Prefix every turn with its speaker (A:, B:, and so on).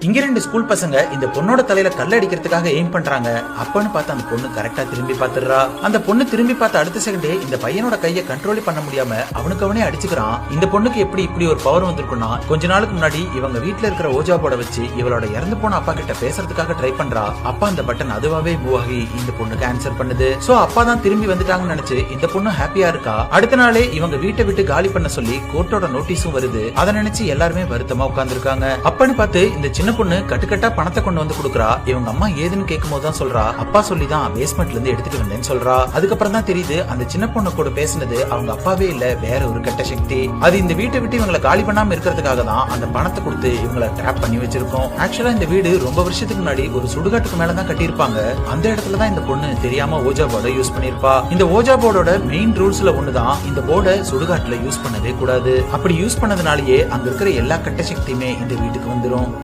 A: இங்க 2 ஸ்கூல் பசங்க இந்த பொண்ணோட தலையில கல்ல அடிக்கிறதுக்காக எய்ம் பண்றாங்க. அப்பன்னு பார்த்து அந்த பொண்ணு கரெக்டா திரும்பி பாத்துறா. அந்த பொண்ணு திரும்பி பார்த்த அடுத்த செகண்டே இந்த பையனோட கையை கண்ட்ரோல் பண்ண முடியாம அவனுக்கு அவனே அடிச்சுக்கிறான். இந்த பொண்ணுக்கு எப்படி இப்படி ஒரு பவர் வந்திருக்குன்னா, கொஞ்ச நாளுக்கு முன்னாடி இவங்க வீட்டுல இருக்கிற ஓஜா போர்டை வச்சு இவளோட இறந்து போன அப்பா கிட்ட பேசுறதுக்காக ட்ரை பண்றா. அப்பா அந்த பட்டன் அதுவாவே மூவ் ஆகி இந்த பொண்ணுக்கு ஆன்சர் பண்ணுது. சோ அப்பா தான் திரும்பி வந்துட்டாங்கன்னு நினைச்சு இந்த பொண்ணு ஹாப்பியா இருக்கா. அடுத்த நாளே இவங்க வீட்டை விட்டு காலி பண்ண சொல்லி கோர்ட்டோட நோட்டீஸும் வருது. அதை நினைச்சு எல்லாருமே வருத்தமா உட்கார்ந்துருக்காங்க. அப்பன்னு பார்த்து இந்த சின்ன பொண்ணு கட்டுக்கட்டா பணத்தை கொண்டு வந்து கொடுக்குறா. இவங்க அம்மா ஏதுன்னு கேட்கும் போதுதான் சொல்றா, அப்பா சொல்லிதான் பேஸ்மெண்ட்ல இருந்து எடுத்துட்டு வந்தேன்னு சொல்றா. அதுக்கப்புறம் தான் தெரியுது அந்த சின்ன பொண்ணு கூட பேசினது அவங்க அப்பாவே இல்ல, வேற ஒரு கெட்ட சக்தி. அது இந்த வீட்டை விட்டு இவங்களை காலி பண்ணாம இருக்கிறதுக்காக தான் அந்த பணத்தை கொடுத்து இவங்களை ட்ராப் பண்ணி வச்சிருக்கோம். ஆக்சுவலா இந்த வீடு ரொம்ப வருஷத்துக்கு முன்னாடி ஒரு சுடுகாட்டுக்கு மேலதான் கட்டியிருப்பாங்க. அந்த இடத்துலதான் இந்த பொண்ணு தெரியாம ஓஜா போர்டை யூஸ் பண்ணிருப்பா. இந்த ஓஜா போர்டோட மெயின் ரூல்ஸ்ல ஒண்ணுதான் இந்த போர்டை சுடுகாட்டுல யூஸ் பண்ணவே கூடாது. அப்படி யூஸ் பண்ணதுனாலயே அங்க இருக்கிற எல்லா கெட்ட சக்தியுமே இந்த வீட்டுக்கு வந்துரும்.